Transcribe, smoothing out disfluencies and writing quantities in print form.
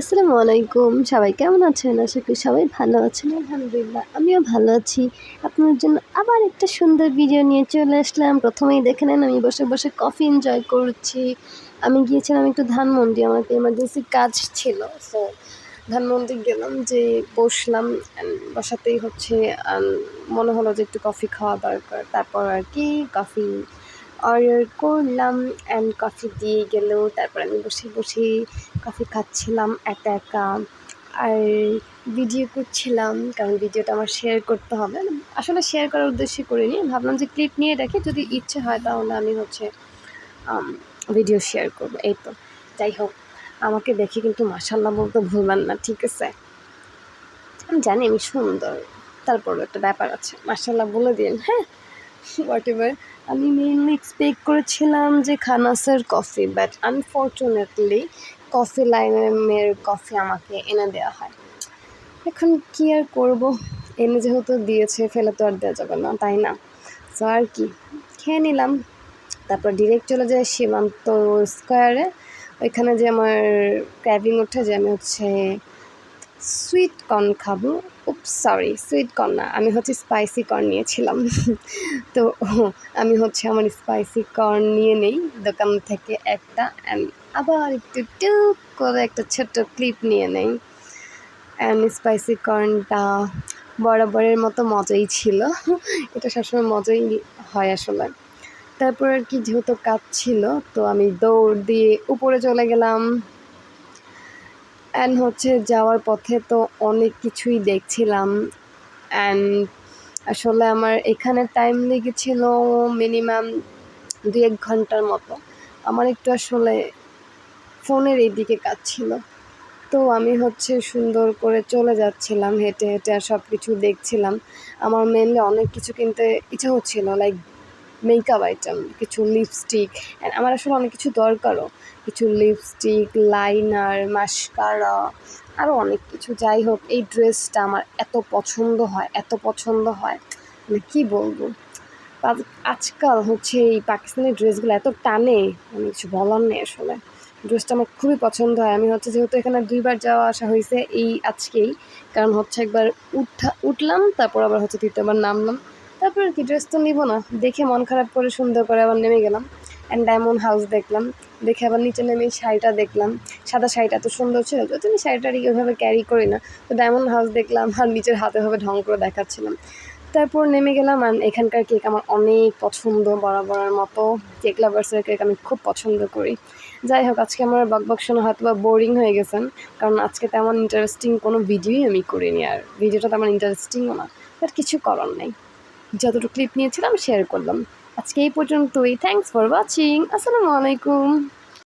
আসসালামু আলাইকুম। সবাই কেমন আছেন? আশা করি সবাই ভালো আছেন। আলহামদুলিল্লাহ আমিও ভালো আছি। আপনার জন্য আবার একটা সুন্দর ভিডিও নিয়ে চলে আসলাম। প্রথমেই দেখে নেন আমি বসে, বসে কফি এনজয় করছি। আমি গিয়েছিলাম একটু ধানমন্ডি, আমার একটা এমার্জেন্সি কাজ ছিল। সো ধানমন্ডি গেলাম, যে বসলাম। বসাতেই হচ্ছে মনে হলো যে একটু কফি খাওয়া দরকার। তারপর আর কি কফি অর্ডার করলাম অ্যান্ড কফি দিয়ে গেল। তারপর আমি বসে বসে কফি খাচ্ছিলাম একা একা, আর ভিডিও করছিলাম, কারণ ভিডিওটা আমার শেয়ার করতে হবে। আসলে শেয়ার করার উদ্দেশ্যে করিনি, ভাবলাম যে ক্লিপ নিয়ে রাখি, যদি ইচ্ছে হয় তাহলে আমি হচ্ছে ভিডিও শেয়ার করবো। এই তো, যাই হোক, আমাকে দেখে কিন্তু মাশাআল্লাহ বলতে ভুলবেন না, ঠিক আছে? আমি জানি আমি সুন্দর, তারপরও একটা ব্যাপার আছে, মাশাআল্লাহ বলে দিন, হ্যাঁ। হোয়াট এভার, আমি মেইনলি এক্সপেক্ট করেছিলাম যে খানাসের কফি, বাট আনফর্চুনেটলি কফি লাইনের কফি আমাকে এনে দেওয়া হয়। এখন কী আর করবো, এনে যেহেতু দিয়েছে ফেলে তো আর দেওয়া যাবে না, তাই না? সো আর কি, খেয়ে নিলাম। তারপর ডিরেক্ট চলে যায় সীমান্ত স্কোয়ারে। ওইখানে যে আমার ক্র্যাভিং ওঠে যে আমি হচ্ছে সুইট কর্ন খাবো। সরি, সুইট কর্ন না, আমি হচ্ছে স্পাইসি কর্ন নিয়েছিলাম। তো আমি হচ্ছে আমার স্পাইসি কর্ন নিয়ে নেই দোকান থেকে একটা, অ্যান্ড আবার একটু টুক করে একটা ছোট্ট ক্লিপ নিয়ে নেই। অ্যান্ড স্পাইসি কর্নটা বরাবরের মতো মজাই ছিল। এটা সবসময় মজাই হয় আসলে। তারপর আর কি, যেহেতু কাজ ছিল তো আমি দৌড় দিয়ে উপরে চলে গেলাম। অ্যান্ড হচ্ছে যাওয়ার পথে তো অনেক কিছুই দেখছিলাম। অ্যান্ড আসলে আমার এখানে টাইম লেগেছিল মিনিমাম 2-1 ঘন্টার মতো। আমার একটু আসলে ফোনের এইদিকে কাজ ছিল, তো আমি হচ্ছে সুন্দর করে চলে যাচ্ছিলাম হেঁটে হেঁটে, আর সব কিছু দেখছিলাম। আমার মেনলি অনেক কিছু কিনতে ইচ্ছা হচ্ছিল, লাইক মেকআপ আইটেম, কিছু লিপস্টিক, অ্যান্ড আমার আসলে অনেক কিছু দরকারও, কিছু লিপস্টিক, লাইনার, মাস্কারা, আরও অনেক কিছু। যাই হোক, এই ড্রেসটা আমার এত পছন্দ হয়, এত পছন্দ হয়, মানে কী বলবো। আজকাল হচ্ছে এই পাকিস্তানি ড্রেসগুলো এত টানে, মানে কিছু বলার নেই আসলে। ড্রেসটা আমার খুবই পছন্দ হয়। আমি হচ্ছে যেহেতু এখানে 2 বার যাওয়া আসা হয়েছে এই আজকেই, কারণ হচ্ছে একবার উঠলাম, তারপর আবার হচ্ছে 3য় বার নামলাম। তারপর আর কি, ড্রেস তো নিব না, দেখে মন খারাপ করে সুন্দর করে আবার নেমে গেলাম। অ্যান্ড ডায়মন্ড হাউস দেখলাম, দেখে আবার নিচে নেমে শাড়িটা দেখলাম। সাদা শাড়িটা এত সুন্দর ছিল, যদি আমি শাড়িটারি ওইভাবে ক্যারি করি না, তো ডায়মন্ড হাউস দেখলাম আর নিচের হাতে ভাবে ঢং করে দেখাচ্ছিলাম। তারপর নেমে গেলাম, আর এখানকার কেক আমার অনেক পছন্দ, বরাবরের মতো। কেক লাভার্সের কেক আমি খুব পছন্দ করি। যাই হোক, আজকে আমার বকবক শোনা হয়তো বা বোরিং হয়ে গেছেন, কারণ আজকে তেমন ইন্টারেস্টিং কোনো ভিডিওই আমি করিনি, আর ভিডিওটা তেমন ইন্টারেস্টিংও না, বাট কিছু করার নেই। যতটুকু ক্লিপ নিয়েছিলাম শেয়ার করলাম। আজকে এই পর্যন্তই। Thanks for watching. আসসালামু আলাইকুম।